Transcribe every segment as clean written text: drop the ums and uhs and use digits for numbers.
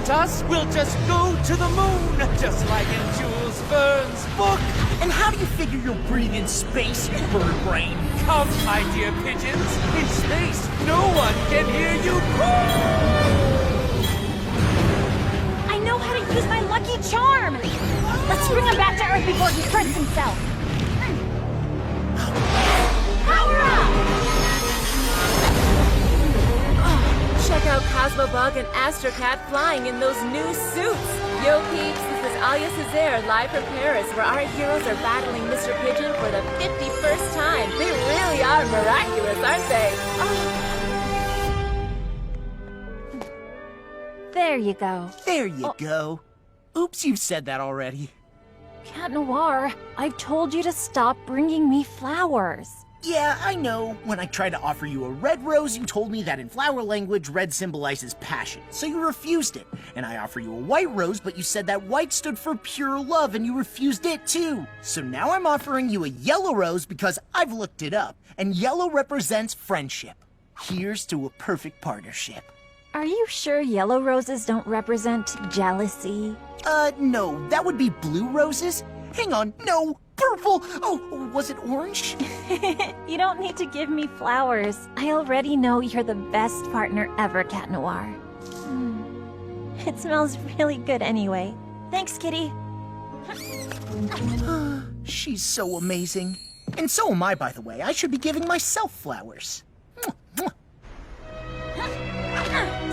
want us, we'll just go to the moon, just like in Jules Verne's book. And how do you figure you'll breathe in space, you bird brain? Come, my dear pigeons. In space, no one can hear you call. I know how to use my lucky charm. Let's bring him back to Earth before he hurts himself. Power up! Check out Cosmobug and Astrocat flying in those new suits. Yo peeps, this is Alia Césaire live from Paris, where our heroes are battling Mr. Pigeon for the 51st time. They really are miraculous, aren't they? Oh. There you go. There you go. Oops, you've said that already. Cat Noir, I've told you to stop bringing me flowers. Yeah, I know. When I tried to offer you a red rose, you told me that in flower language, red symbolizes passion, so you refused it. And I offer you a white rose, but you said that white stood for pure love, and you refused it too. So now I'm offering you a yellow rose because I've looked it up, and yellow represents friendship. Here's to a perfect partnership. Are you sure yellow roses don't represent jealousy? No, that would be blue roses. Hang on, no, purple. Oh, was it orange? You don't need to give me flowers. I already know you're the best partner ever, Cat Noir. It smells really good anyway. Thanks, Kitty. She's so amazing. And so am I, by the way. I should be giving myself flowers.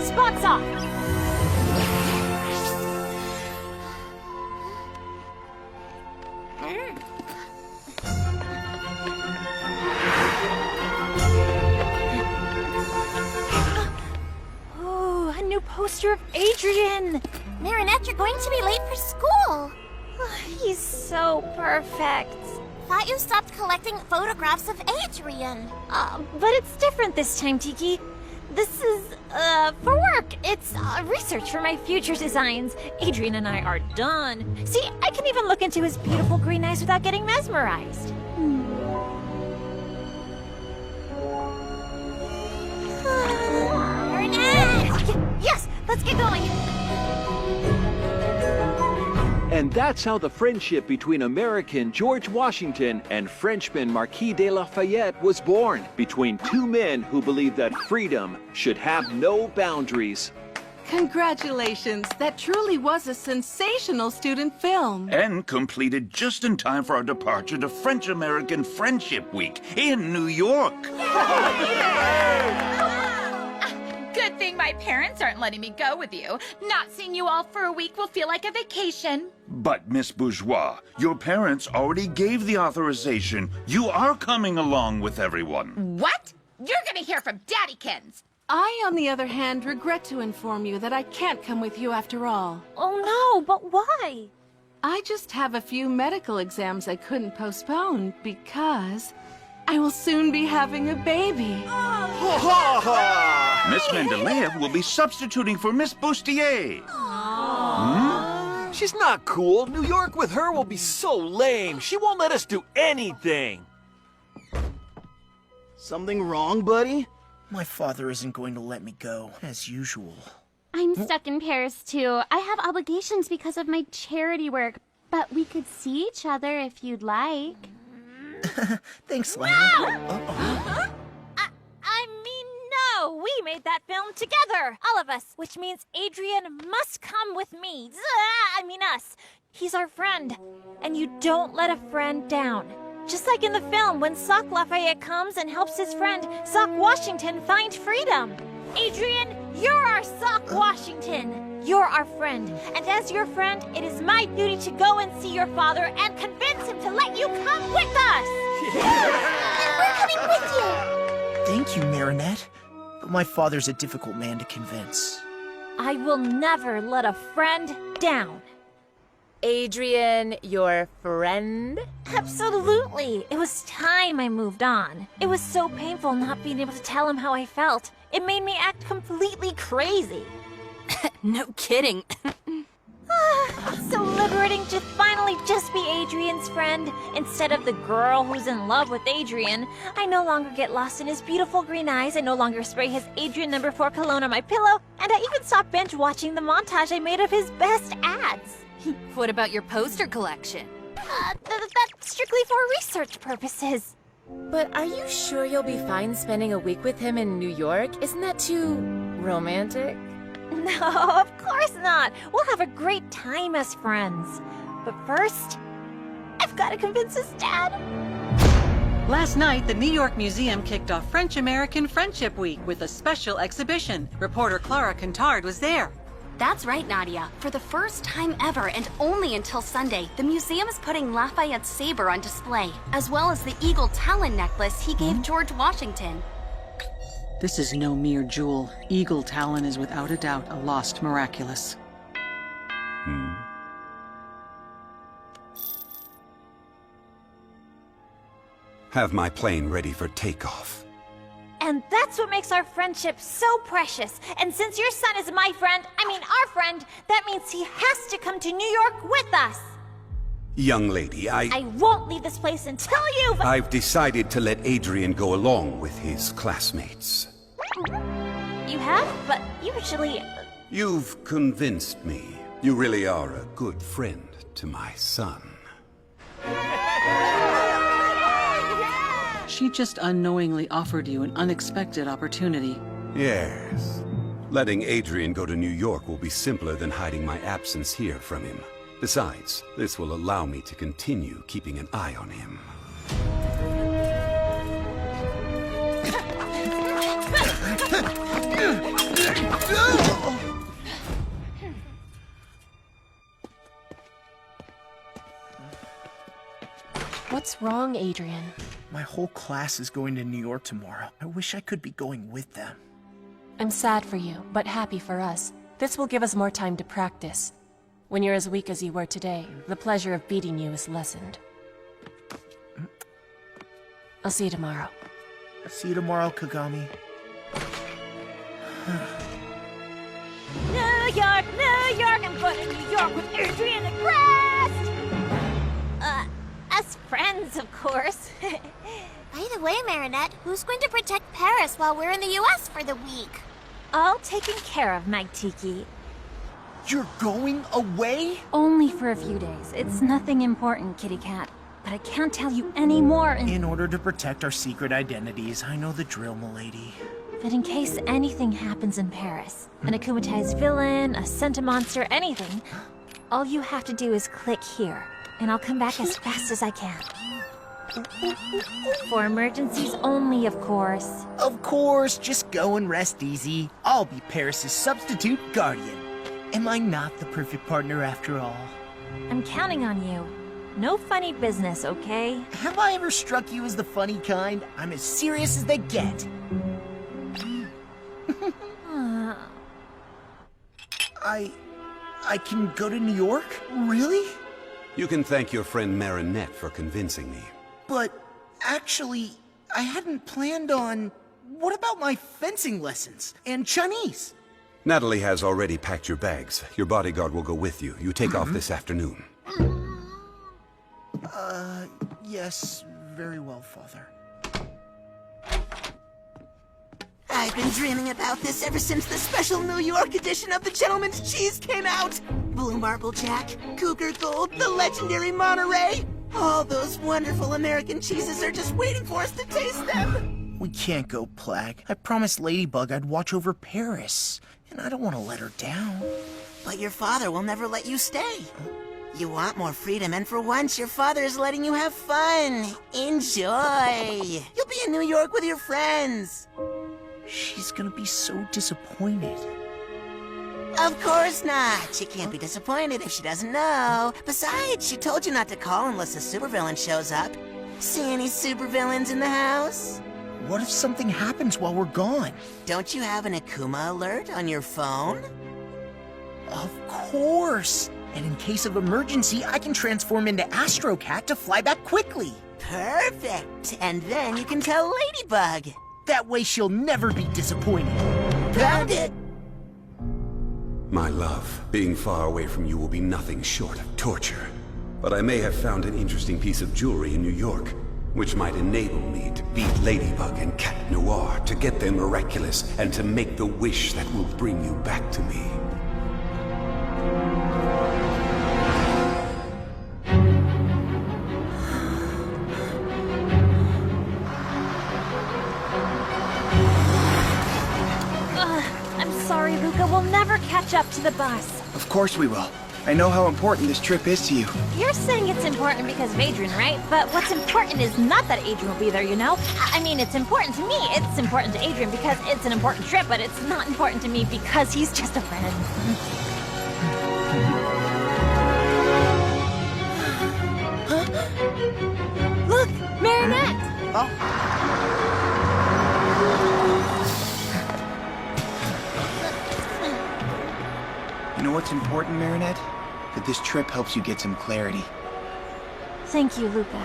Spots off! Oh, a new poster of Adrian! Marinette, you're going to be late for school. He's so perfect. Thought you stopped collecting photographs of Adrian. But it's different this time, Tiki. This is, for work. It's, research for my future designs. Adrian and I are done. See, I can even look into his beautiful green eyes without getting mesmerized. Marinette! Yes, let's get going. And that's how the friendship between American George Washington and Frenchman Marquis de Lafayette was born, between two men who believed that freedom should have no boundaries. Congratulations! That truly was a sensational student film. And completed just in time for our departure to French-American Friendship Week in New York. Good thing my parents aren't letting me go with you. Not seeing you all for a week will feel like a vacation. But, Miss Bourgeois, your parents already gave the authorization. You are coming along with everyone. What? You're gonna hear from Daddykins. I, on the other hand, regret to inform you that I can't come with you after all. Oh no, but why? I just have a few medical exams I couldn't postpone because I will soon be having a baby. Miss Mendeleev will be substituting for Miss Bustier. She's not cool. New York with her will be so lame. She won't let us do anything. Something wrong, buddy? My father isn't going to let me go, as usual. I'm stuck in Paris, too. I have obligations because of my charity work, but we could see each other if you'd like. Thanks, Lana. No! I mean, no! We made that film together! All of us! Which means Adrian must come with me. I mean us. He's our friend. And you don't let a friend down. Just like in the film, when Sock Lafayette comes and helps his friend, Sock Washington, find freedom. Adrian, you're our Sock Washington. You're our friend. And as your friend, it is my duty to go and see your father and convince him to let you come with us. And we're coming with you. Thank you, Marinette. But my father's a difficult man to convince. I will never let a friend down. Adrian, your friend? Absolutely. It was time I moved on. It was so painful not being able to tell him how I felt. It made me act completely crazy. No kidding. It's so liberating to finally just be Adrian's friend instead of the girl who's in love with Adrian. I no longer get lost in his beautiful green eyes. I no longer spray his Adrian No. 4 cologne on my pillow. And I even stopped binge watching the montage I made of his best ads. What about your poster collection? That's strictly for research purposes. But are you sure you'll be fine spending a week with him in New York? Isn't that too romantic? No, of course not. We'll have a great time as friends. But first, I've got to convince his dad. Last night, the New York Museum kicked off French-American Friendship Week with a special exhibition. Reporter Clara Contard was there. That's right, Nadia. For the first time ever, and only until Sunday, the museum is putting Lafayette's saber on display, as well as the eagle talon necklace he gave George Washington. This is no mere jewel. Eagle Talon is without a doubt a lost miraculous. Have my plane ready for takeoff. And that's what makes our friendship so precious. And since your son is my friend, our friend, that means he has to come to New York with us. Young lady, I won't leave this place until you've... I've decided to let Adrian go along with his classmates. You have? But usually... You've convinced me. You really are a good friend to my son. She just unknowingly offered you an unexpected opportunity. Yes. Letting Adrian go to New York will be simpler than hiding my absence here from him. Besides, this will allow me to continue keeping an eye on him. What's wrong, Adrian? My whole class is going to New York tomorrow. I wish I could be going with them. I'm sad for you, but happy for us. This will give us more time to practice. When you're as weak as you were today, the pleasure of beating you is lessened. I'll see you tomorrow. See you tomorrow, Kagami. New York, I'm going to New York with Adrian and Crest! Us friends, of course. By the way, Marinette, who's going to protect Paris while we're in the US for the week? All taken care of, Magtiki. You're going away? Only for a few days. It's nothing important, Kitty Cat. But I can't tell you any more In order to protect our secret identities, I know the drill, milady. But in case anything happens in Paris, an akumatized villain, a centimonster, anything, all you have to do is click here, and I'll come back as fast as I can. For emergencies only, of course. Of course, just go and rest easy. I'll be Paris's substitute guardian. Am I not the perfect partner after all? I'm counting on you. No funny business, okay? Have I ever struck you as the funny kind? I'm as serious as they get. I can go to New York? Really? You can thank your friend Marinette for convincing me. But actually, I hadn't planned on... What about my fencing lessons? And Chinese? Natalie has already packed your bags. Your bodyguard will go with you. You take off this afternoon. Yes, very well, Father. I've been dreaming about this ever since the special New York edition of the Gentleman's Cheese came out. Blue Marble Jack, Cougar Gold, the legendary Monterey. All those wonderful American cheeses are just waiting for us to taste them. We can't go, Plag. I promised Ladybug I'd watch over Paris, and I don't want to let her down. But your father will never let you stay. You want more freedom, and for once, your father is letting you have fun. Enjoy. You'll be in New York with your friends. She's gonna be so disappointed. Of course not. She can't be disappointed if she doesn't know. Besides, she told you not to call unless a supervillain shows up. See any supervillains in the house? What if something happens while we're gone? Don't you have an Akuma alert on your phone? Of course! And in case of emergency, I can transform into Astro Cat to fly back quickly. Perfect! And then you can tell Ladybug. That way she'll never be disappointed. Found it! My love, being far away from you will be nothing short of torture. but I may have found an interesting piece of jewelry in New York, which might enable me to beat Ladybug and Cat Noir, to get them miraculous, and to make the wish that will bring you back to me. I'm sorry, Luca. We'll never catch up to the bus. Of course we will. I know how important this trip is to you. You're saying it's important because of Adrian, right? But what's important is not that Adrian will be there, you know? I mean, it's important to me. It's important to Adrian because it's an important trip, but it's not important to me because he's just a friend. Look! Marinette! Oh. You know what's important, Marinette? That this trip helps you get some clarity. Thank you, Luca.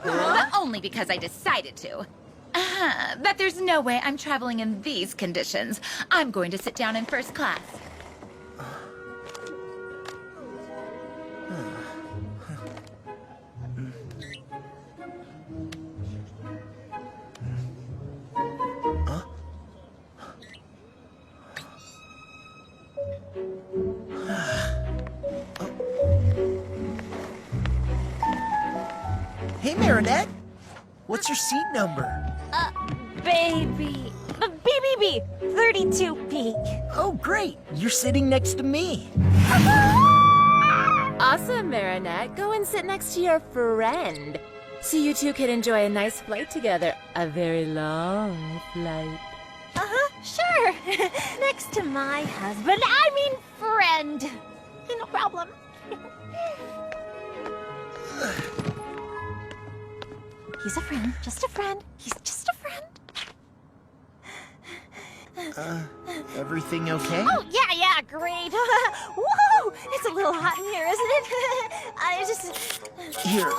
But only because I decided to. But there's no way I'm traveling in these conditions. I'm going to sit down in first class. Hey, Marinette. What's your seat number? Baby. BBB. 32B. Oh, great. You're sitting next to me. Awesome, Marinette. Go and sit next to your friend. So you two can enjoy a nice flight together. A very long flight. Sure. Next to my husband. I mean friend. No problem. He's a friend. Just a friend. He's just a friend. Everything okay? Oh, yeah, great. Whoa! It's a little hot in here, isn't it? I just... Here,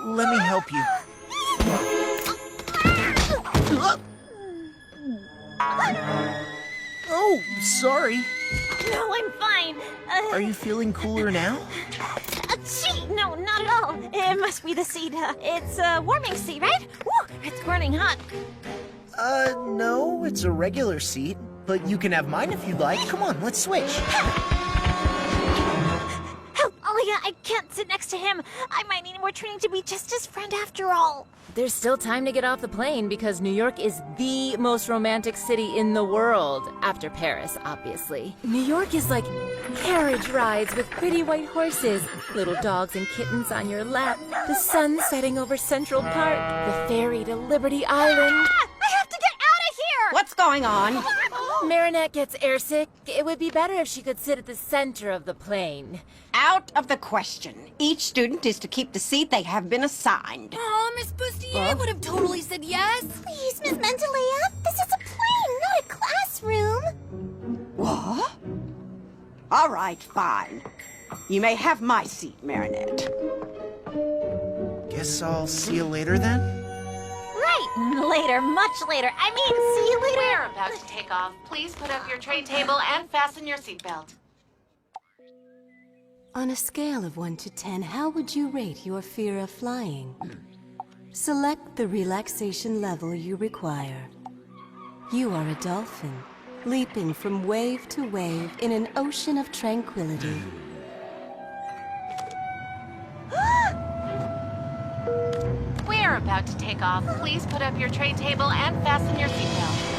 let me help you. Oh, sorry. No, I'm fine. Are you feeling cooler now? Gee, no, not at all. It must be the seat. It's a warming seat, right? Woo, it's burning hot. No, it's a regular seat. But you can have mine if you'd like. Come on, let's switch. Oh, yeah, I can't sit next to him. I might need more training to be just his friend after all. There's still time to get off the plane because New York is the most romantic city in the world. After Paris, obviously. New York is like carriage rides with pretty white horses, little dogs and kittens on your lap, the sun setting over Central Park, the ferry to Liberty Island. I have to get out of here! What's going on? Marinette gets airsick. It would be better if she could sit at the center of the plane. Out of the question. Each student is to keep the seat they have been assigned. Oh, Miss Bustier would have totally said yes. Please, Miss Mentalea. This is a plane, not a classroom. What? All right, fine. You may have my seat, Marinette. Guess I'll see you later then? Right, later, much later. I mean, see you later. We're about to take off. Please put up your tray table and fasten your seatbelt. On a scale of 1 to 10, how would you rate your fear of flying? Select the relaxation level you require. You are a dolphin, leaping from wave to wave in an ocean of tranquility. We're about to take off. Please put up your tray table and fasten your seatbelt.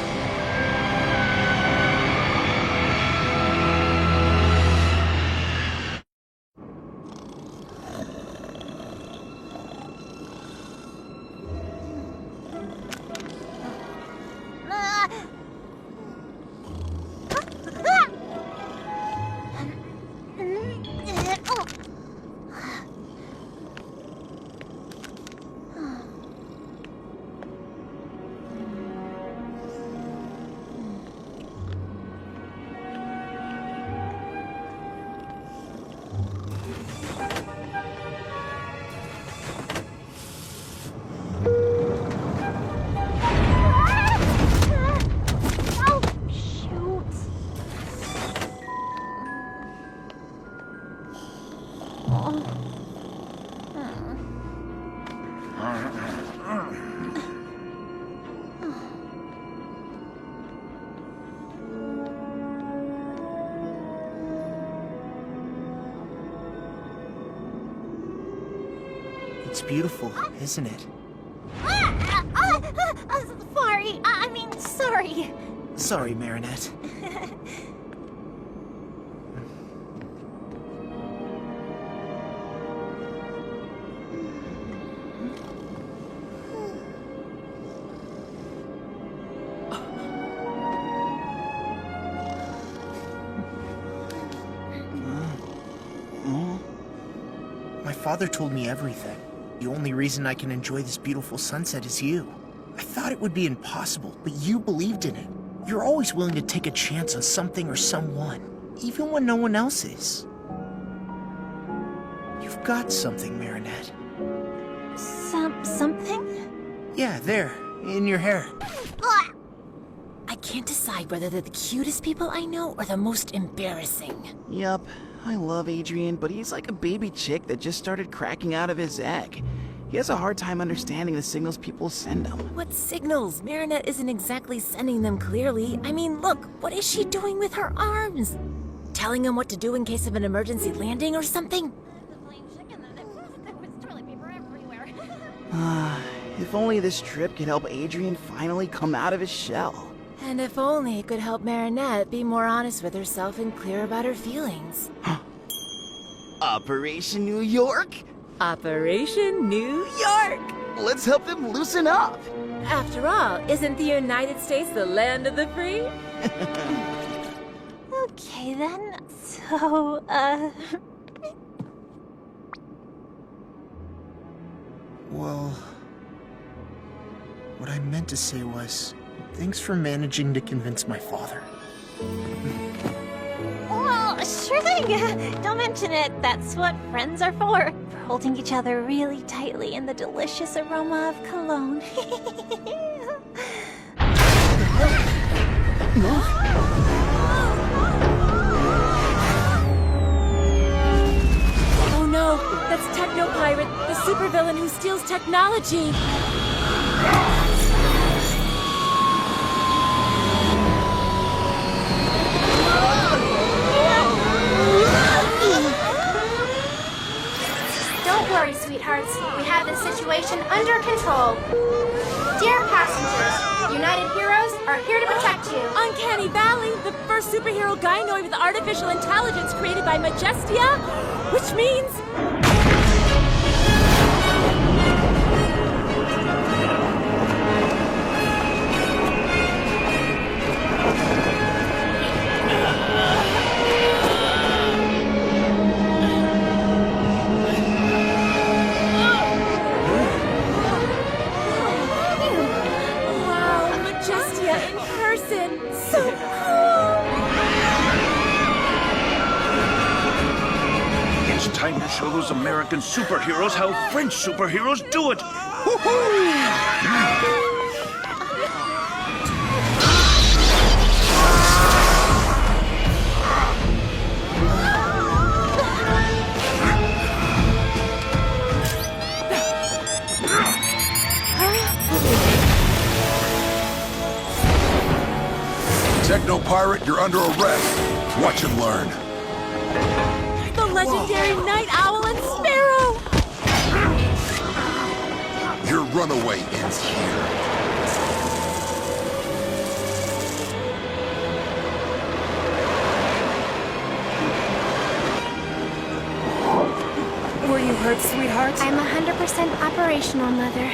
It's beautiful, isn't it? Sorry. Sorry, Marinette. My father told me everything. The only reason I can enjoy this beautiful sunset is you. I thought it would be impossible, but you believed in it. You're always willing to take a chance on something or someone, even when no one else is. You've got something, Marinette. Something? Yeah, there, in your hair. I can't decide whether they're the cutest people I know or the most embarrassing. Yup, I love Adrian, but he's like a baby chick that just started cracking out of his egg. He has a hard time understanding the signals people send him. What signals? Marinette isn't exactly sending them clearly. I mean, look, what is she doing with her arms? Telling him what to do in case of an emergency landing or something? If only this trip could help Adrian finally come out of his shell. And if only it could help Marinette be more honest with herself and clear about her feelings. Operation New York? Operation New York! Let's help them loosen up! After all, isn't the United States the land of the free? Okay then, so, Well, what I meant to say was, thanks for managing to convince my father. Well, sure thing. Don't mention it. That's what friends are for. For holding each other really tightly in the delicious aroma of cologne. Oh no, that's Techno Pirate, the supervillain who steals technology. Don't worry, sweethearts. We have this situation under control. Dear passengers, United Heroes are here to protect you. Uncanny Valley, the first superhero gynoid with artificial intelligence created by Majestia, which means... Wow, Majestia in person. So cool. It's time to show those American superheroes how French superheroes do it. Woohoo! Techno Pirate, you're under arrest. Watch and learn. The legendary Night Owl and Sparrow. Your runaway ends here. Were you hurt, sweetheart? I'm 100% operational, Mother.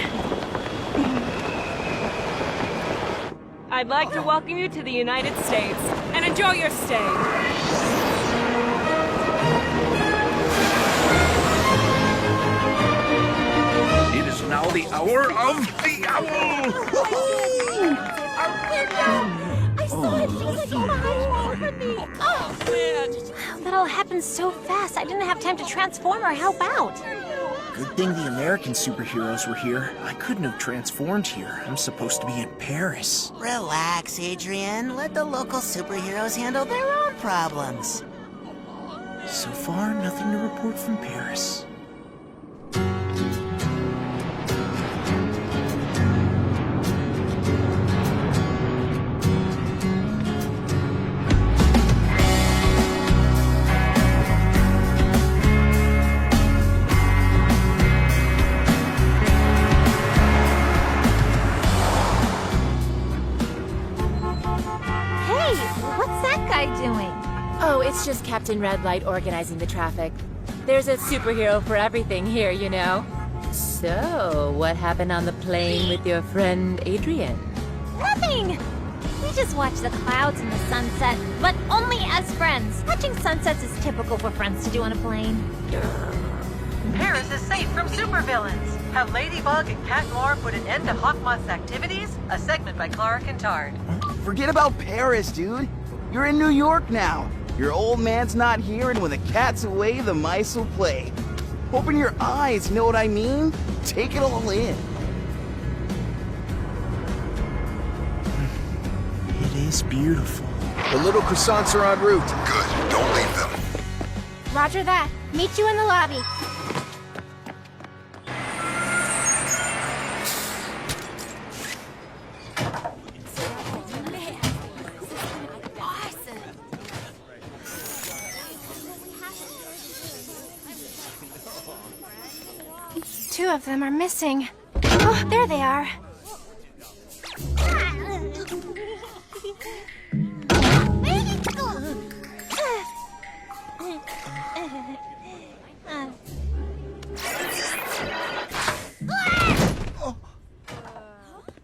I'd like to welcome you to the United States and enjoy your stay. It is now the hour of the owl. I saw it. She was like behind me. Oh, man. That all happened so fast. I didn't have time to transform or help out. Good thing the American superheroes were here. I couldn't have transformed here. I'm supposed to be in Paris. Relax, Adrian. Let the local superheroes handle their own problems. So far, nothing to report from Paris. it's just Captain Red Light organizing the traffic. There's a superhero for everything here, you know. So, what happened on the plane with your friend Adrian? Nothing! We just watched the clouds and the sunset, but only as friends. Watching sunsets is typical for friends to do on a plane. Paris is safe from supervillains. Have Ladybug and Cat Noir put an end to Hawkmoth's activities? A segment by Clara Kintard. Forget about Paris, dude. You're in New York now. Your old man's not here, and when the cat's away, the mice will play. Open your eyes, you know what I mean? Take it all in. It is beautiful. The little croissants are en route. Good, don't leave them. Roger that. Meet you in the lobby. Two of them are missing. Oh, there they are.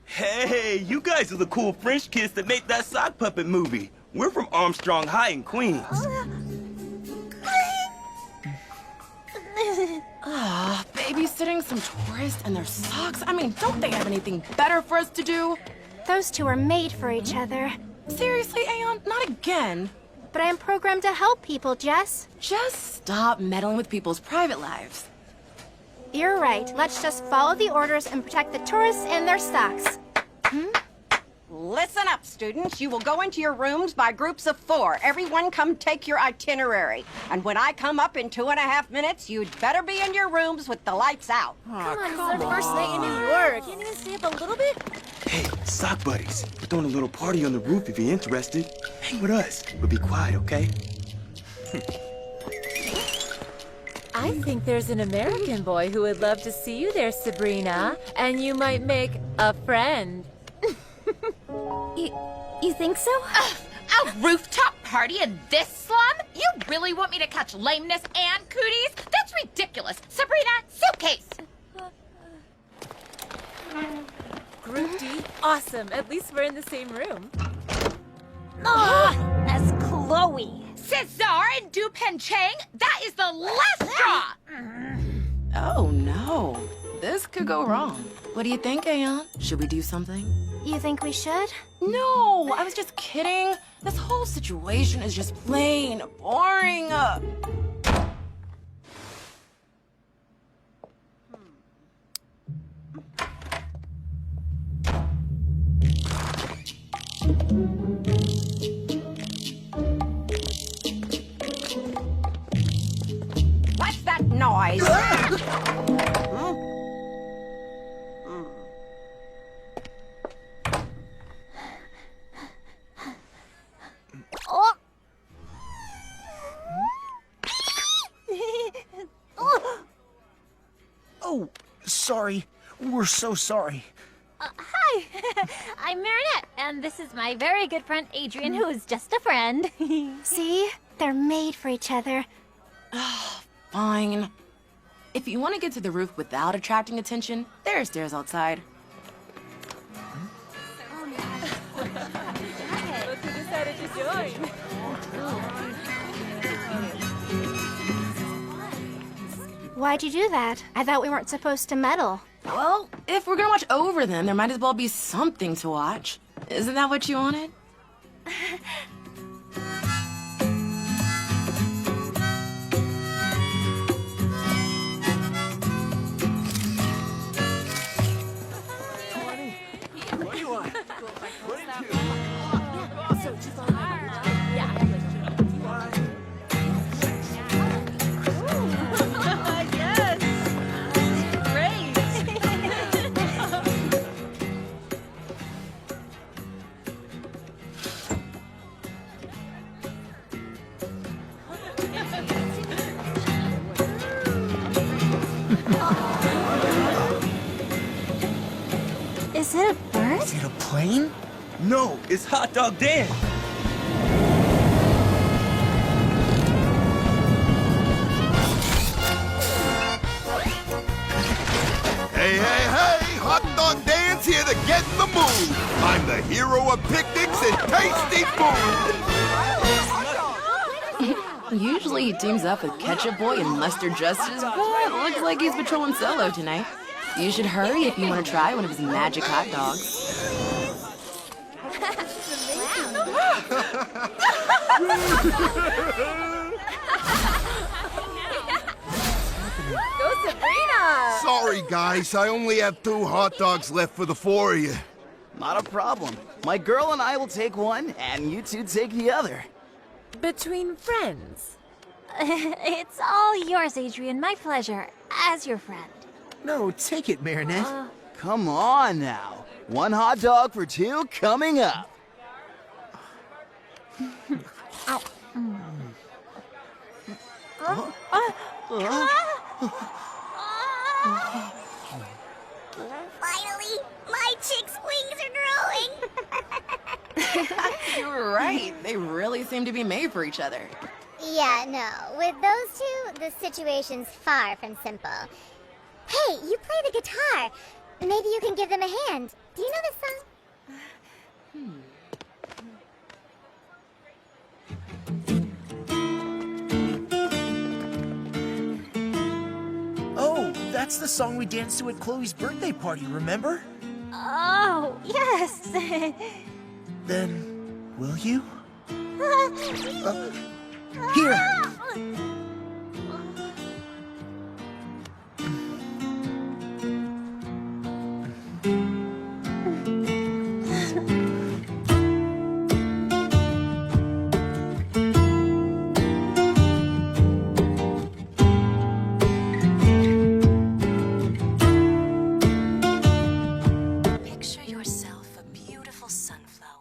Hey, you guys are the cool French kids that made that sock puppet movie. We're from Armstrong High in Queens. Ah, babysitting some tourists and their socks? I mean, don't they have anything better for us to do? Those two are made for each other. Seriously, Aeon? Not again. But I am programmed to help people, Jess. Just stop meddling with people's private lives. You're right. Let's just follow the orders and protect the tourists and their socks. Listen up, students. You will go into your rooms by groups of 4. Everyone come take your itinerary. And when I come up in 2.5 minutes, you'd better be in your rooms with the lights out. Come on, it's our first night in New York. Can't you stay up a little bit? Hey, sock buddies, we're throwing a little party on the roof if you're interested. Hang with us, but be quiet, okay? I think there's an American boy who would love to see you there, Sabrina. And you might make a friend. You think so? A rooftop party in this slum? You really want me to catch lameness and cooties? That's ridiculous. Sabrina, suitcase! Group D? Awesome. At least we're in the same room. Oh, that's Chloe. Cesar and Dupen Chang? That is the last straw! Oh, no. This could go wrong. What do you think, Aeon? Should we do something? You think we should? No, I was just kidding. This whole situation is just plain boring. What's that noise? Oh, sorry. We're so sorry. Hi, I'm Marinette, and this is my very good friend Adrian, who is just a friend. See? They're made for each other. Fine. If you want to get to the roof without attracting attention, there are stairs outside. Look who decided to join. Why'd you do that? I thought we weren't supposed to meddle. Well, if we're gonna watch over them, there might as well be something to watch. Isn't that what you wanted? What do you want? What did you? Is it a bird? Is it a plane? No, it's Hot Dog Dan. Hey, hey, hey! Hot dog dance here to get in the mood! I'm the hero of picnics and tasty food! Usually he teams up with Ketchup Boy and Mustard Justice, but looks like he's patrolling solo tonight. You should hurry if you want to try one of his magic hot dogs. Go Sabrina! Sorry, guys. I only have 2 hot dogs left for the 4 of you. Not a problem. My girl and I will take one, and you two take the other. Between friends. It's all yours, Adrian. My pleasure. As your friend. No, take it, Marinette. Come on now. 1 hot dog for 2 coming up. Finally, my chick's wings are growing. You were right. They really seem to be made for each other. Yeah, no. With those two, the situation's far from simple. Hey, you play the guitar. Maybe you can give them a hand. Do you know this song? Oh, that's the song we danced to at Chloe's birthday party, remember? Oh, yes. Then, will you? Here! Picture yourself a beautiful sunflower.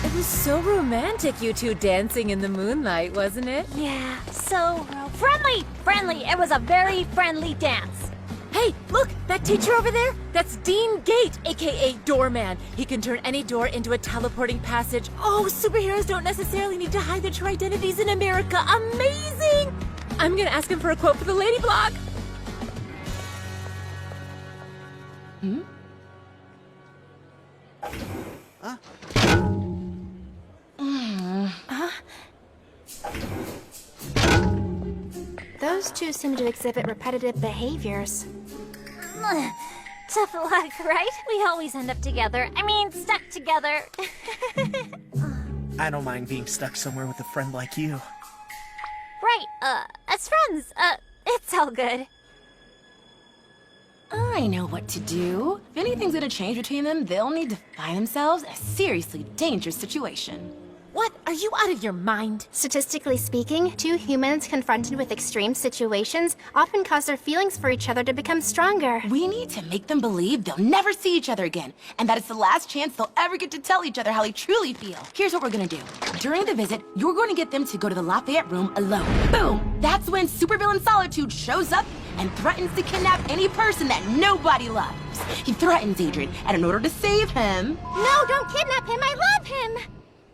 It was so romantic, you two dancing in the moonlight, wasn't it? Yeah, so friendly. Friendly. It was a very friendly dance. Hey, look, that teacher over there? That's Dean Gate, aka Doorman. He can turn any door into a teleporting passage. Oh, superheroes don't necessarily need to hide their true identities in America. Amazing! I'm gonna ask him for a quote for the Lady Blog. Those two seem to exhibit repetitive behaviors. Tough luck, right? We always end up together. I mean, stuck together. I don't mind being stuck somewhere with a friend like you. Right, as friends, it's all good. I know what to do. If anything's gonna change between them, they'll need to find themselves in a seriously dangerous situation. What? Are you out of your mind? Statistically speaking, 2 humans confronted with extreme situations often cause their feelings for each other to become stronger. We need to make them believe they'll never see each other again, and that it's the last chance they'll ever get to tell each other how they truly feel. Here's what we're gonna do. During the visit, you're going to get them to go to the Lafayette room alone. Boom! That's when supervillain Solitude shows up and threatens to kidnap any person that nobody loves. He threatens Adrian, and in order to save him... No, don't kidnap him! I love him!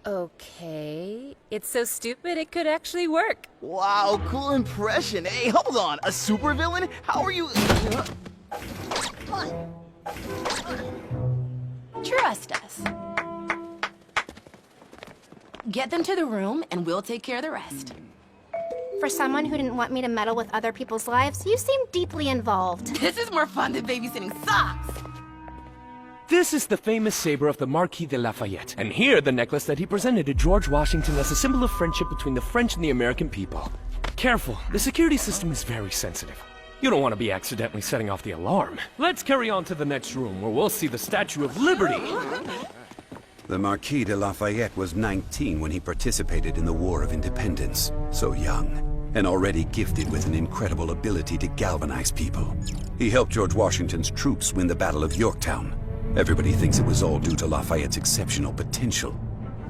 Okay. It's so stupid it could actually work. Wow, cool impression. Hey, hold on. A supervillain? How are you... Trust us. Get them to the room, and we'll take care of the rest. For someone who didn't want me to meddle with other people's lives, you seem deeply involved. This is more fun than babysitting socks! This is the famous saber of the Marquis de Lafayette, and here the necklace that he presented to George Washington as a symbol of friendship between the French and the American people. Careful, the security system is very sensitive. You don't want to be accidentally setting off the alarm. Let's carry on to the next room, where we'll see the Statue of Liberty. The Marquis de Lafayette was 19 when he participated in the War of Independence. So young, and already gifted with an incredible ability to galvanize people. He helped George Washington's troops win the Battle of Yorktown. Everybody thinks it was all due to Lafayette's exceptional potential.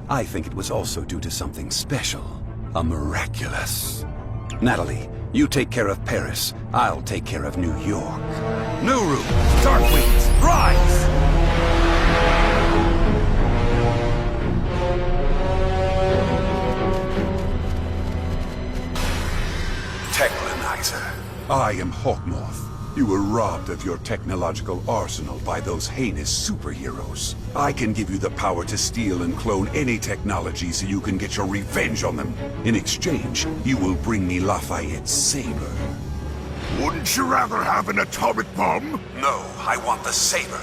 I think it was also due to something special. A miraculous. Natalie, you take care of Paris. I'll take care of New York. New room. Darkwings, rise! advisor. I am Hawkmoth. You were robbed of your technological arsenal by those heinous superheroes. I can give you the power to steal and clone any technology so you can get your revenge on them. In exchange, you will bring me Lafayette's saber. Wouldn't you rather have an atomic bomb? No, I want the saber.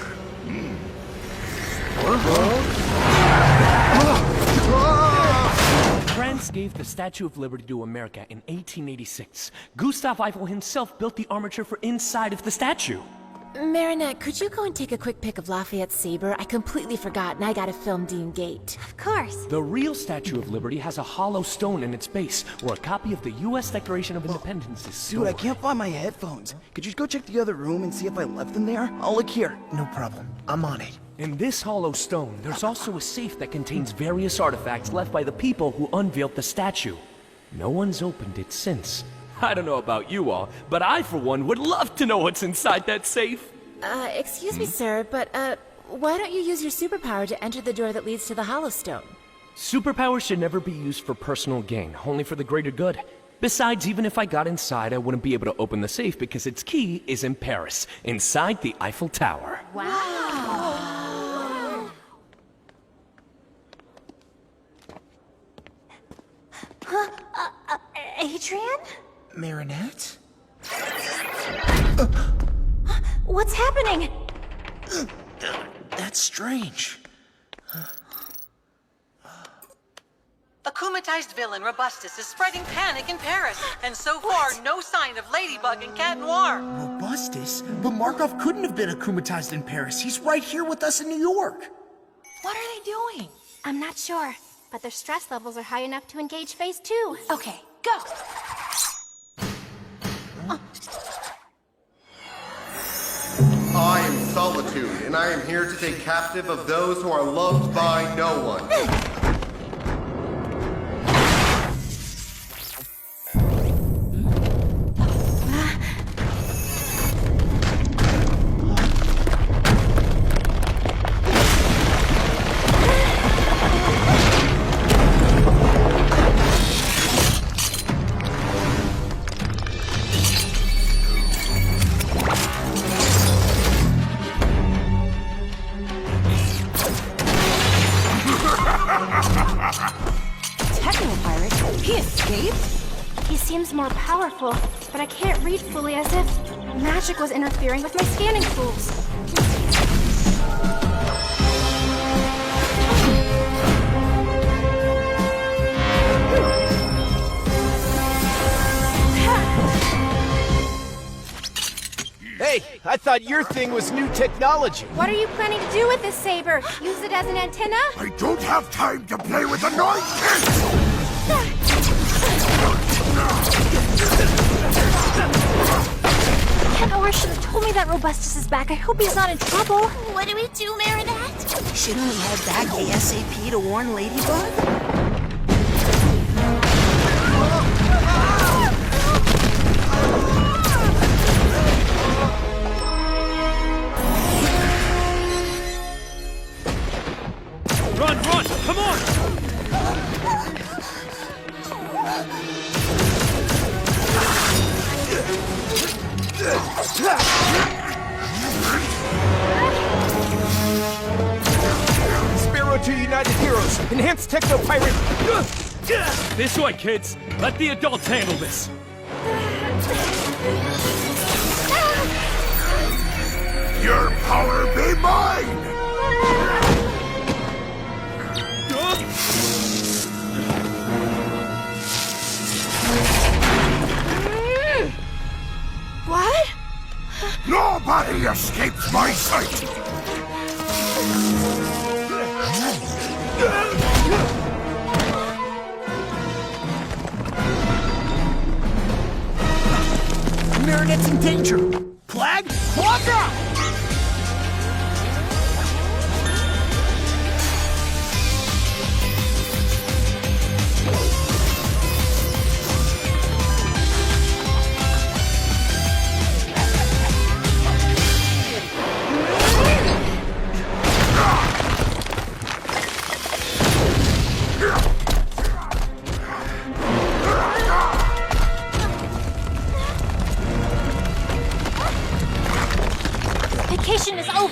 France gave the Statue of Liberty to America in 1886. Gustav Eiffel himself built the armature for inside of the statue. Marinette, could you go and take a quick pic of Lafayette's saber? I completely forgot, and I gotta film Dean Gate. Of course. The real Statue of Liberty has a hollow stone in its base, where a copy of the U.S. Declaration of Independence is stored. Dude, I can't find my headphones. Could you go check the other room and see if I left them there? I'll look here. No problem. I'm on it. In this hollow stone, there's also a safe that contains various artifacts left by the people who unveiled the statue. No one's opened it since. I don't know about you all, but I, for one, would love to know what's inside that safe. Excuse me, sir, but, why don't you use your superpower to enter the door that leads to the Hollow Stone? Superpowers should never be used for personal gain, only for the greater good. Besides, even if I got inside, I wouldn't be able to open the safe because its key is in Paris, inside the Eiffel Tower. Wow. Adrian? Marinette? What's happening? That's strange. A kumatized villain, Robustus, is spreading panic in Paris, and so far, no sign of Ladybug and Cat Noir. Robustus? But Markov couldn't have been akumatized in Paris. He's right here with us in New York. What are they doing? I'm not sure, but their stress levels are high enough to engage phase 2. Okay, go. I am Solitude, and I am here to take captive of those who are loved by no one. He seems more powerful, but I can't read fully as if magic was interfering with my scanning tools. Hey, I thought your thing was new technology. What are you planning to do with this saber? Use it as an antenna? I don't have time to play with annoying kids! Cat Noir should have told me that Robustus is back. I hope he's not in trouble. What do we do, Marinette? Shouldn't we head back ASAP to warn Ladybug? Run, run! Come on! Sparrow to United Heroes! Enhanced Techno Pirate! This way, kids! Let the adults handle this! Your power be mine! What? Nobody escapes my sight! Marinette's in danger! Plag, block out!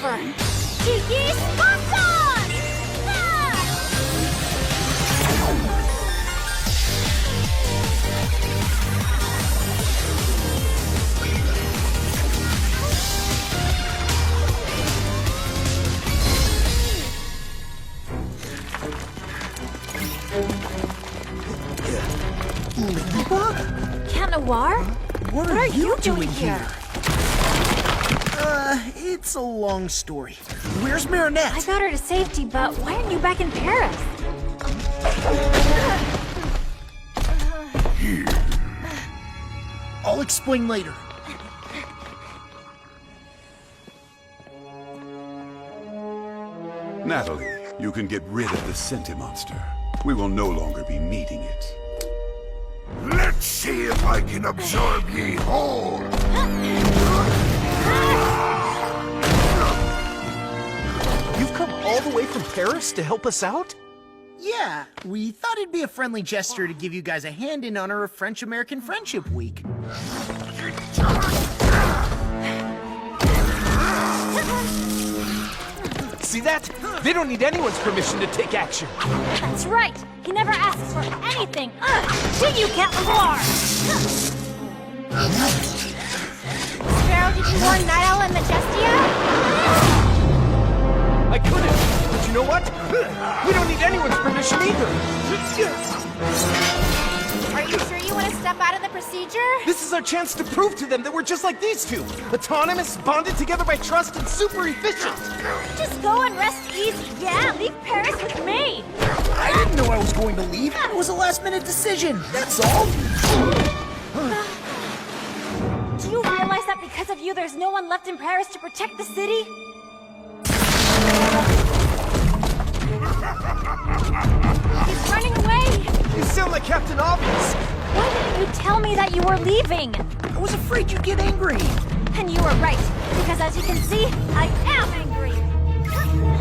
over. Tiki Spartan! Ladybug? Cat Noir? What are you doing here? It's a long story. Where's Marinette? I got her to safety, but why aren't you back in Paris? I'll explain later. Natalie, you can get rid of the Senti monster. We will no longer be needing it. Let's see if I can absorb ye whole. You've come all the way from Paris to help us out? Yeah, we thought it'd be a friendly gesture to give you guys a hand in honor of French-American Friendship Week. See that? They don't need anyone's permission to take action. That's right. He never asks for anything. Did you, Cat Noir? Sparrow, did you warn Night Owl and Majestia? I couldn't, but you know what? We don't need anyone's permission either. Are you sure you want to step out of the procedure? This is our chance to prove to them that we're just like these two. Autonomous, bonded together by trust, and super efficient. Just go and rest easy. Yeah, leave Paris with me. I didn't know I was going to leave. It was a last-minute decision, that's all. Do you realize that because of you, there's no one left in Paris to protect the city? He's running away! You sound like Captain Obvious! Why didn't you tell me that you were leaving? I was afraid you'd get angry. And you were right, because as you can see, I am angry!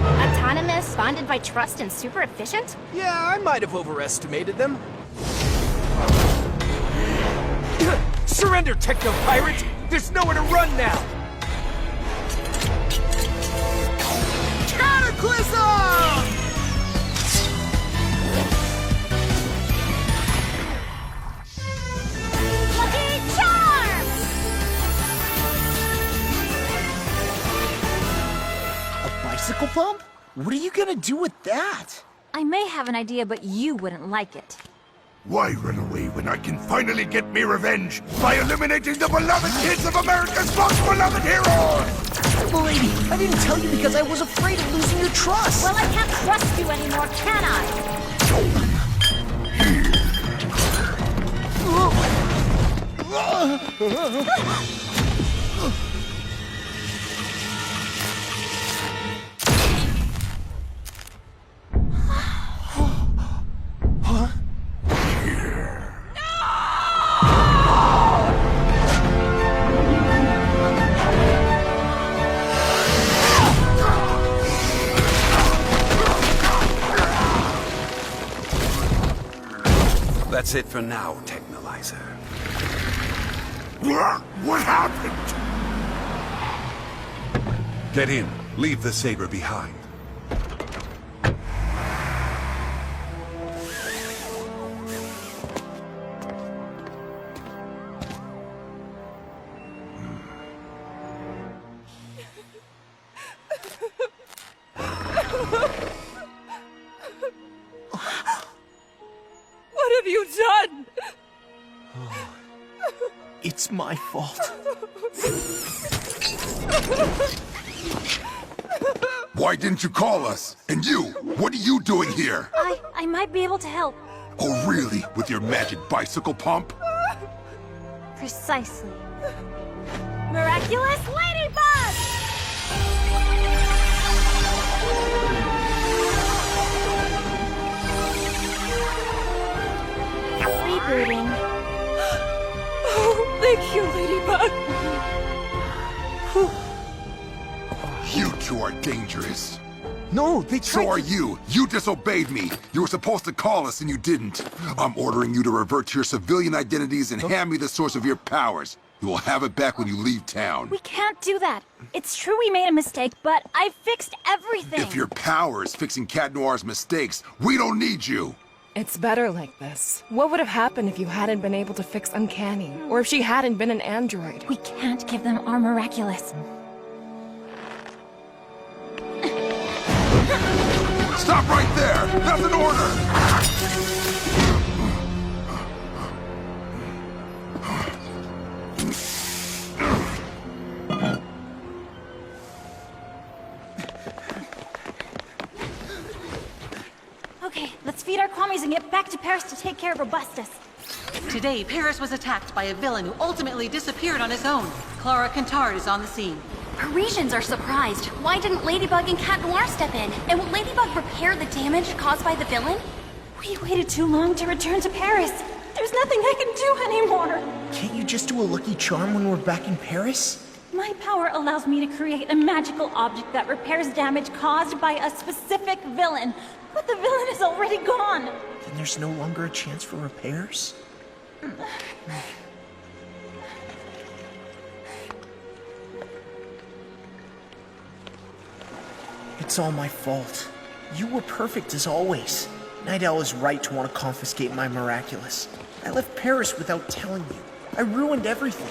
Autonomous, bonded by trust, and super efficient? Yeah, I might have overestimated them. Surrender, Techno-Pirate! There's nowhere to run now! Cataclysm! Lucky Charm! A bicycle pump? What are you gonna do with that? I may have an idea, but you wouldn't like it. Why run away when I can finally get me revenge by eliminating the beloved kids of America's most beloved heroes? Lady, I didn't tell you because I was afraid of losing your trust. Well, I can't trust you anymore, can I? That's it for now, Technolyzer. What happened? Get in. Leave the saber behind. What have you done? It's my fault. Why didn't you call us? And you, what are you doing here? I might be able to help. Oh, really? With your magic bicycle pump? Precisely. Miraculous Ladybug! Rebooting. Oh, thank you, Ladybug. You two are dangerous. No, they tried So are you. You disobeyed me. You were supposed to call us and you didn't. I'm ordering you to revert to your civilian identities and hand me the source of your powers. You will have it back when you leave town. We can't do that. It's true we made a mistake, but I fixed everything. If your power is fixing Cat Noir's mistakes, we don't need you. It's better like this. What would have happened if you hadn't been able to fix Uncanny? Or if she hadn't been an android? We can't give them our miraculous. Stop right there! That's an order! Okay, let's feed our commies and get back to Paris to take care of Robustus. Today, Paris was attacked by a villain who ultimately disappeared on his own. Clara Cantard is on the scene. Parisians are surprised. Why didn't Ladybug and Cat Noir step in? And will Ladybug repair the damage caused by the villain? We waited too long to return to Paris. There's nothing I can do anymore. Can't you just do a lucky charm when we're back in Paris? My power allows me to create a magical object that repairs damage caused by a specific villain. But the villain is already gone. Then there's no longer a chance for repairs? It's all my fault. You were perfect as always. Night Owl is right to want to confiscate my miraculous. I left Paris without telling you. I ruined everything.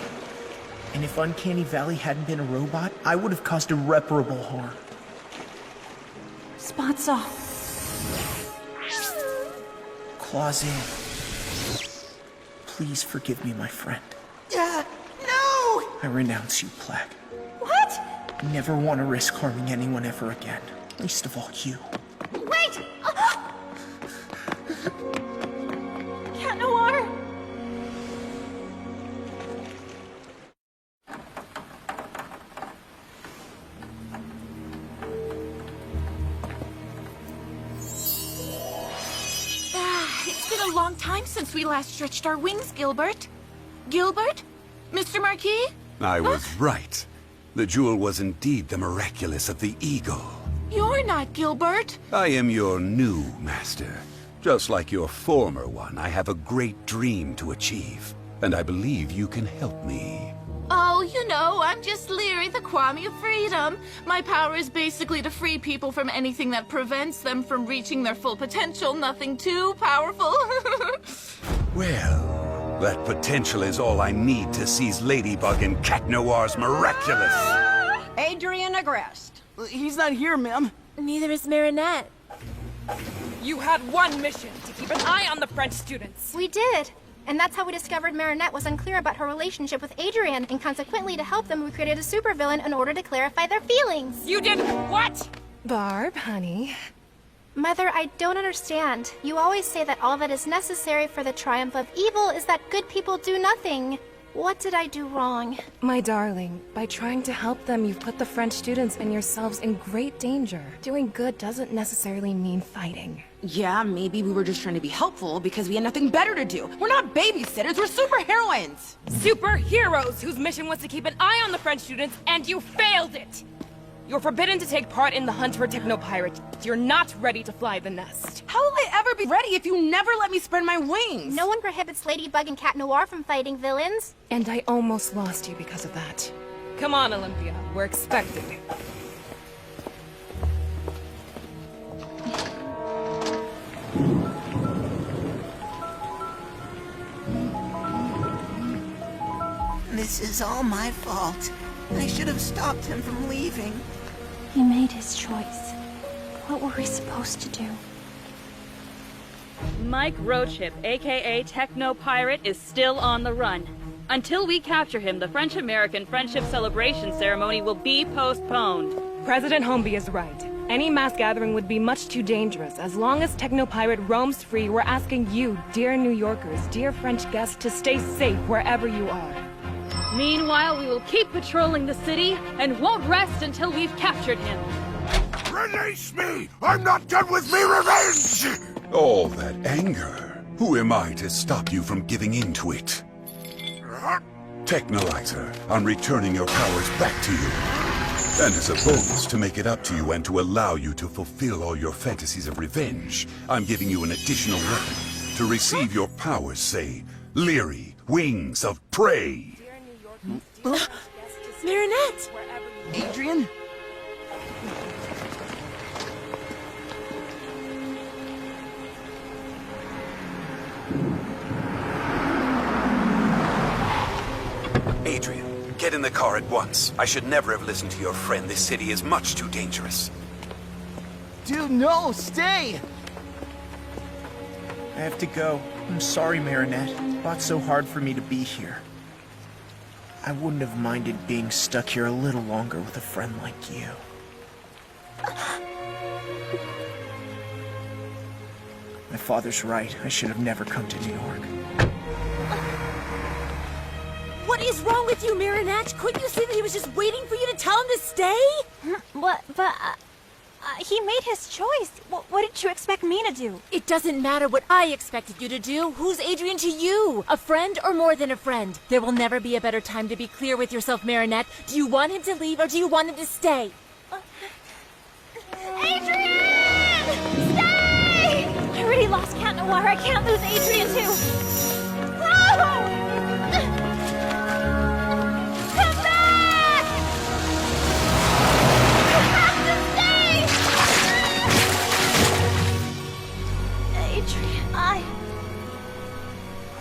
And if Uncanny Valley hadn't been a robot, I would have caused irreparable harm. Spots off. Claws in. Please forgive me, my friend. No! I renounce you, Plague. What? Never want to risk harming anyone ever again. Least of all you. Wait! Cat Noir! It's been a long time since we last stretched our wings, Gilbert. Gilbert? Mr. Marquis? I was right. The jewel was indeed the miraculous of the eagle. You're not Gilbert. I am your new master. Just like your former one, I have a great dream to achieve, and I believe you can help me. Oh, you know, I'm just Leary, the Kwame of Freedom. My power is basically to free people from anything that prevents them from reaching their full potential. Nothing too powerful. Well, that potential is all I need to seize Ladybug and Cat Noir's miraculous. Adrian Agreste. He's not here, ma'am. Neither is Marinette. You had one mission, to keep an eye on the French students. We did. And that's how we discovered Marinette was unclear about her relationship with Adrian, and consequently to help them we created a supervillain in order to clarify their feelings. You did what? Barb, honey. Mother, I don't understand. You always say that all that is necessary for the triumph of evil is that good people do nothing. What did I do wrong? My darling, by trying to help them, you've put the French students and yourselves in great danger. Doing good doesn't necessarily mean fighting. Yeah, maybe we were just trying to be helpful because we had nothing better to do. We're not babysitters, we're superheroines. Superheroes whose mission was to keep an eye on the French students, and you failed it! You're forbidden to take part in the hunt for Technopirates. You're not ready to fly the nest. How will I ever be ready if you never let me spread my wings? No one prohibits Ladybug and Cat Noir from fighting villains. And I almost lost you because of that. Come on, Olympia. We're expecting. This is all my fault. I should have stopped him from leaving. He made his choice. What were we supposed to do? Mike Roadship, aka Techno Pirate, is still on the run. Until we capture him, the French-American Friendship Celebration ceremony will be postponed. President Holmby is right. Any mass gathering would be much too dangerous. As long as Technopirate roams free, we're asking you, dear New Yorkers, dear French guests, to stay safe wherever you are. Meanwhile, we will keep patrolling the city and won't rest until we've captured him. Release me! I'm not done with me revenge! All that anger. Who am I to stop you from giving in to it? Technolizer, I'm returning your powers back to you. And as a bonus to make it up to you and to allow you to fulfill all your fantasies of revenge, I'm giving you an additional weapon. To receive your powers, say, Leary, Wings of Prey. Marinette! Adrian? Adrian, get in the car at once. I should never have listened to your friend. This city is much too dangerous. Dude, no, stay! I have to go. I'm sorry, Marinette. It's fought so hard for me to be here. I wouldn't have minded being stuck here a little longer with a friend like you. My father's right. I should have never come to New York. What is wrong with you, Marinette? Couldn't you see that he was just waiting for you to tell him to stay? He made his choice. What did you expect me to do? It doesn't matter what I expected you to do. Who's Adrian to you? A friend or more than a friend? There will never be a better time to be clear with yourself, Marinette. Do you want him to leave or do you want him to stay? Adrian! Stay! I already lost Cat Noir. I can't lose Adrian too. No! Come back! You have to stay! Adrian, I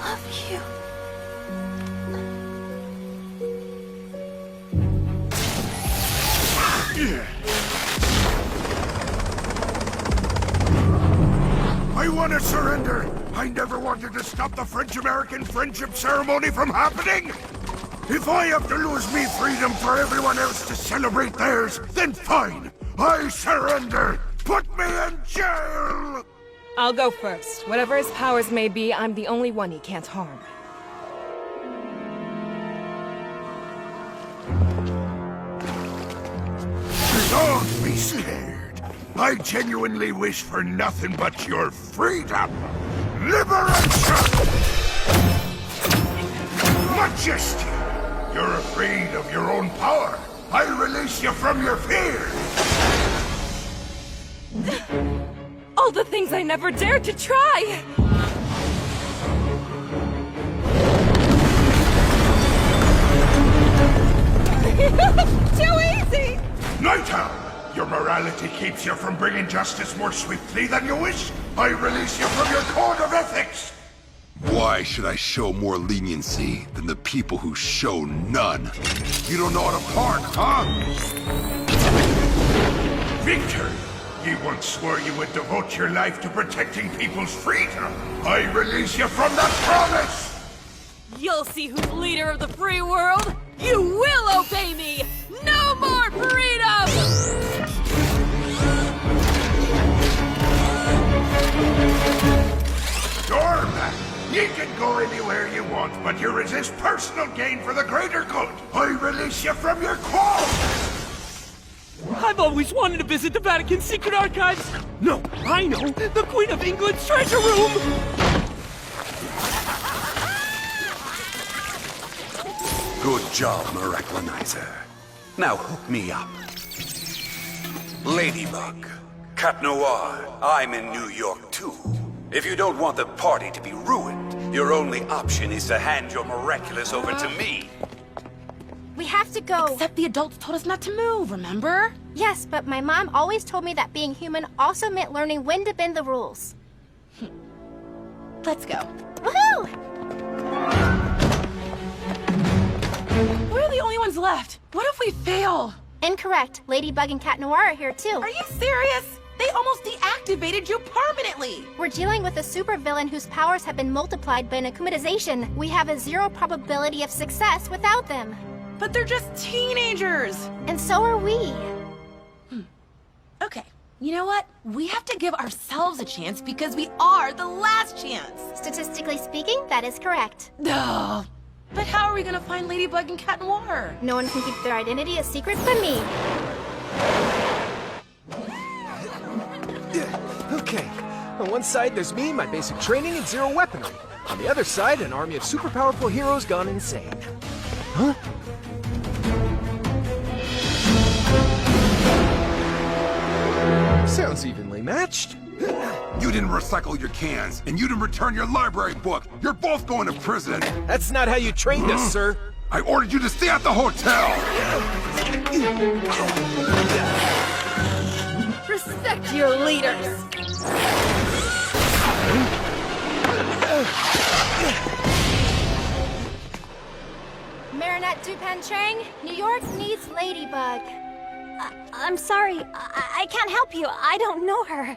love you. I want to surrender. I never wanted to stop the French-American friendship ceremony from happening. If I have to lose me freedom for everyone else to celebrate theirs, then fine. I surrender. Put me in jail. I'll go first. Whatever his powers may be, I'm the only one he can't harm. Don't be scared. I genuinely wish for nothing but your freedom. Liberation! Majesty! You're afraid of your own power. I'll release you from your fears. All the things I never dared to try! Too easy! Night Owl, your morality keeps you from bringing justice more swiftly than you wish. I release you from your code of ethics. Why should I show more leniency than the people who show none? You don't know how to park, huh? Victor, you once swore you would devote your life to protecting people's freedom. I release you from that promise. You'll see who's leader of the free world. You will obey me. No more freedom! Doorman, you can go anywhere you want, but you resist personal gain for the greater good. I release you from your quarrel. I've always wanted to visit the Vatican's secret archives. No, I know, the Queen of England's treasure room. Good job, Miraculouslizer. Now hook me up. Ladybug, Cat Noir, I'm in New York too. If you don't want the party to be ruined, your only option is to hand your miraculous over to me. We have to go. Except the adults told us not to move, remember? Yes, but my mom always told me that being human also meant learning when to bend the rules. Let's go. Woohoo! We're the only ones left. What if we fail? Incorrect. Ladybug and Cat Noir are here too. Are you serious? They almost deactivated you permanently. We're dealing with a supervillain whose powers have been multiplied by an akumatization. We have a 0 probability of success without them. But they're just teenagers. And so are we. Okay, you know what? We have to give ourselves a chance because we are the last chance. Statistically speaking, that is correct. Ugh. But how are we gonna find Ladybug and Cat Noir? No one can keep their identity a secret from me. Okay. On one side, there's me, my basic training, and 0 weaponry. On the other side, an army of super powerful heroes gone insane. Huh? Sounds evenly matched. You didn't recycle your cans, and you didn't return your library book. You're both going to prison. That's not how you trained us, sir. I ordered you to stay at the hotel! Respect your leaders! Marinette Dupan-Chang, New York needs Ladybug. I'm sorry, I can't help you. I don't know her.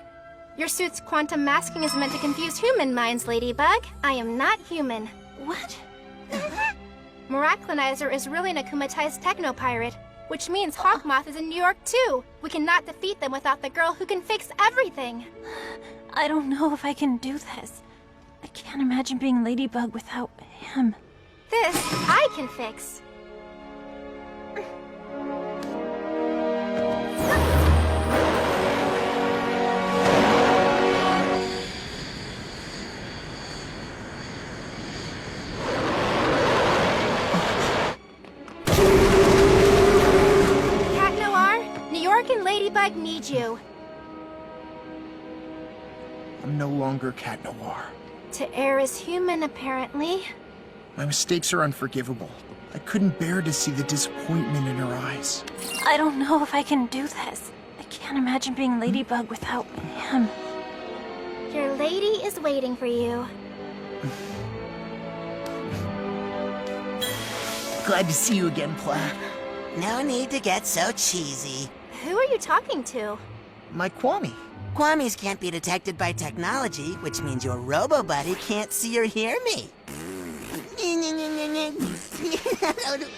Your suit's quantum masking is meant to confuse human minds, Ladybug. I am not human. What? Miraculouslizer is really an akumatized techno-pirate, which means Hawkmoth is in New York too. We cannot defeat them without the girl who can fix everything. I don't know if I can do this. I can't imagine being Ladybug without him. This, I can fix. Cat Noir, New York and Ladybug need you. I'm no longer Cat Noir. To err is human, apparently. My mistakes are unforgivable. I couldn't bear to see the disappointment in her eyes. I don't know if I can do this. I can't imagine being Ladybug without him. Your lady is waiting for you. Glad to see you again, Plaid. No need to get so cheesy. Who are you talking to? My Kwame. Kwamis can't be detected by technology, which means your robo-buddy can't see or hear me.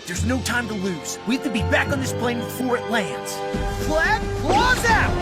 There's no time to lose. We have to be back on this plane before it lands. Plaid, claws out!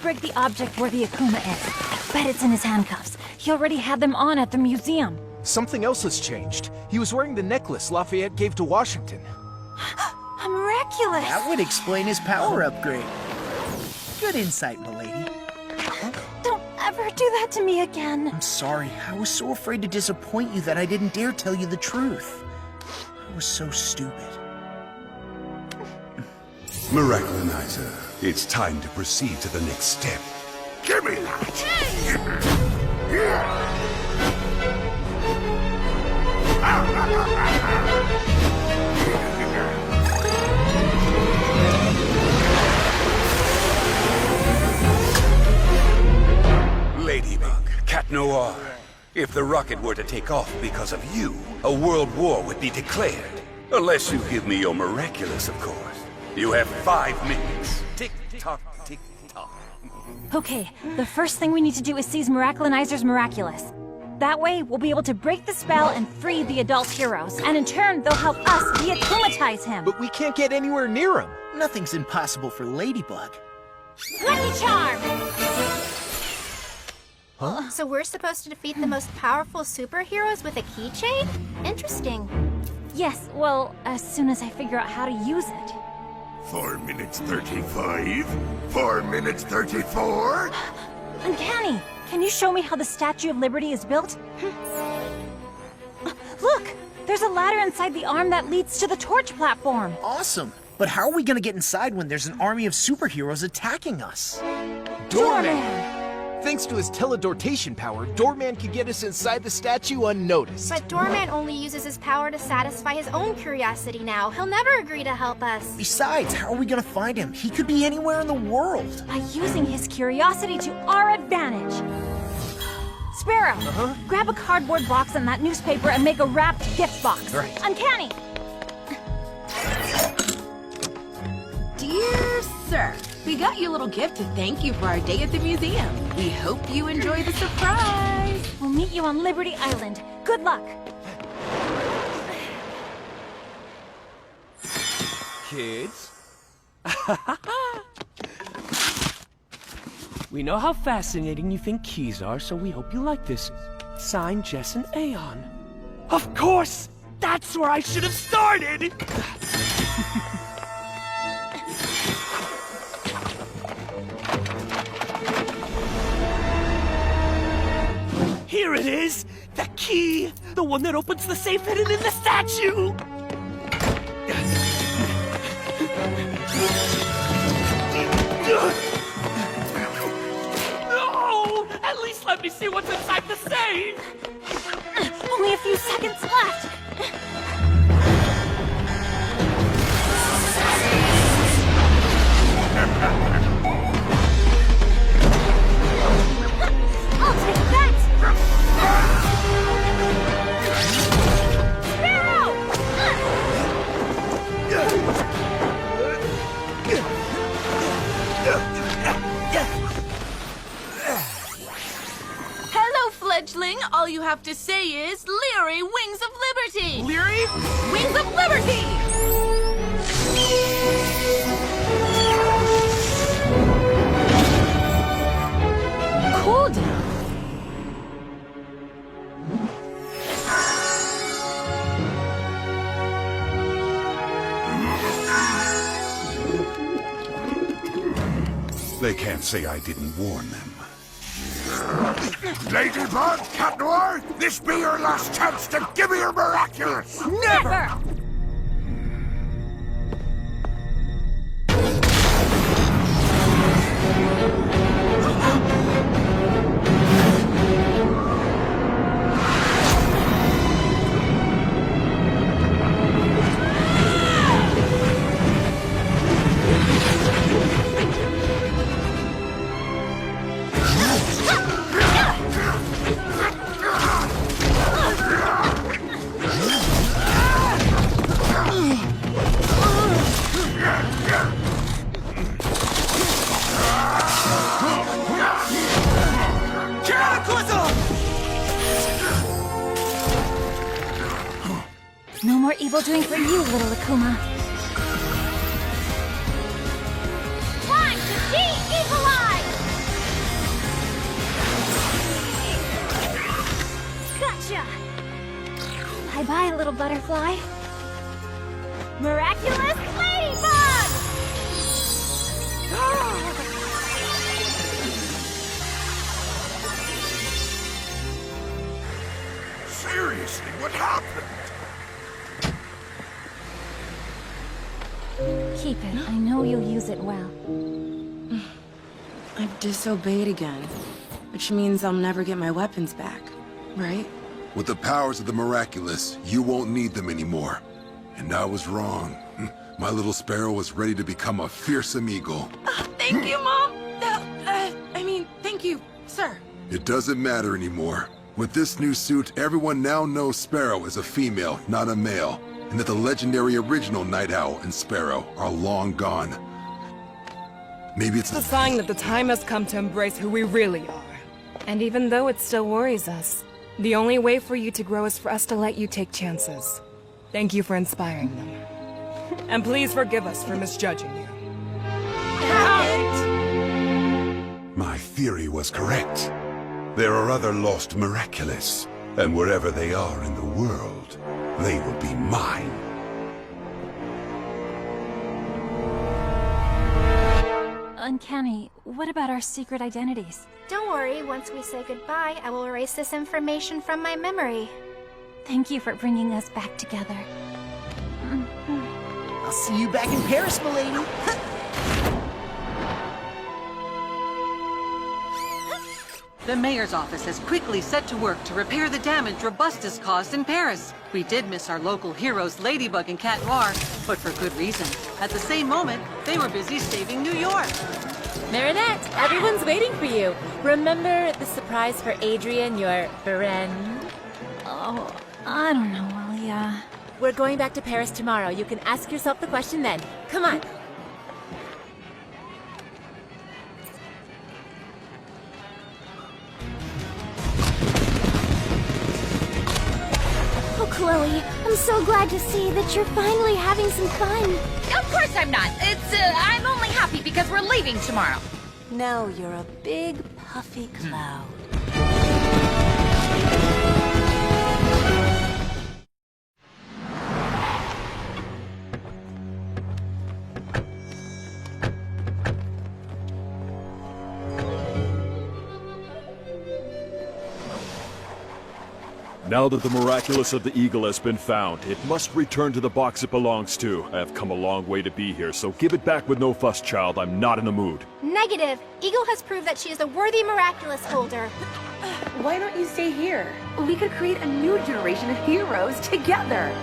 Break the object where the Akuma is. Bet it's in his handcuffs. He already had them on at the museum. Something else has changed. He was wearing the necklace Lafayette gave to Washington. A miraculous! That would explain his power upgrade. Good insight, milady. Don't ever do that to me again. I'm sorry. I was so afraid to disappoint you that I didn't dare tell you the truth. I was so stupid. Miraculouslizer, it's time to proceed to the next step. Give me that! Ladybug, Cat Noir, if the rocket were to take off because of you, a world war would be declared. Unless you give me your miraculous, of course. You have 5 minutes. Tick-tock, tick-tock. Okay, the first thing we need to do is seize Miraculonizer's Miraculous. That way, we'll be able to break the spell and free the adult heroes. And in turn, they'll help us de-akumatize him. But we can't get anywhere near him. Nothing's impossible for Ladybug. Lucky Charm! Huh? So we're supposed to defeat the most powerful superheroes with a keychain? Interesting. Yes, well, as soon as I figure out how to use it. 4 minutes 35? 4 minutes 34? Uncanny! Can you show me how the Statue of Liberty is built? Look! There's a ladder inside the arm that leads to the torch platform. Awesome! But how are we gonna get inside when there's an army of superheroes attacking us? Doorman! Thanks to his teledortation power, Doorman can get us inside the statue unnoticed. But Doorman only uses his power to satisfy his own curiosity now. He'll never agree to help us. Besides, how are we gonna find him? He could be anywhere in the world. By using his curiosity to our advantage. Sparrow, grab a cardboard box and that newspaper and make a wrapped gift box. Right. Uncanny! Dear sir, we got you a little gift to thank you for our day at the museum. We hope you enjoy the surprise. We'll meet you on Liberty Island. Good luck. Kids? We know how fascinating you think keys are, so we hope you like this. Signed, Jess and Aeon. Of course! That's where I should have started! Here it is! The key! The one that opens the safe hidden in the statue! No! At least let me see what's inside the safe! Only a few seconds left! I'll take that! Hello, fledgling. All you have to say is Leary Wings of Liberty. Leary? Wings of Liberty! Cool down. They can't say I didn't warn them. Ladybug, Cat Noir, this be your last chance to give me your miraculous! Never! No more evil doing for you, little Akuma. Time to de-evilize! Gotcha! Bye-bye, little butterfly. Miraculous ladybug! Seriously, what happened? Keep it. I know you'll use it well. I've disobeyed again, which means I'll never get my weapons back, right? With the powers of the miraculous, you won't need them anymore. And I was wrong. My little sparrow was ready to become a fearsome eagle. Thank you, Mom! Thank you, sir. It doesn't matter anymore. With this new suit, everyone now knows Sparrow is a female, not a male, and that the legendary original Night Owl and Sparrow are long gone. Maybe it's a sign that the time has come to embrace who we really are. And even though it still worries us, the only way for you to grow is for us to let you take chances. Thank you for inspiring them. And please forgive us for misjudging you. My theory was correct. There are other lost miraculous, and wherever they are in the world, they will be mine. Uncanny, what about our secret identities? Don't worry, once we say goodbye, I will erase this information from my memory. Thank you for bringing us back together. I'll see you back in Paris, milady. The mayor's office has quickly set to work to repair the damage Robustus caused in Paris. We did miss our local heroes Ladybug and Cat Noir, but for good reason. At the same moment, they were busy saving New York. Marinette, everyone's waiting for you. Remember the surprise for Adrian, your friend? Oh, I don't know, Alia. We're going back to Paris tomorrow. You can ask yourself the question then. Come on. Oh, Chloe, I'm so glad to see that you're finally having some fun. Of course I'm not. I'm only happy because we're leaving tomorrow. Now you're a big, puffy cloud. Now that the miraculous of the eagle has been found, it must return to the box it belongs to. I have come a long way to be here, so give it back with no fuss, child. I'm not in the mood. Negative. Eagle has proved that she is a worthy miraculous holder. Why don't you stay here? We could create a new generation of heroes together.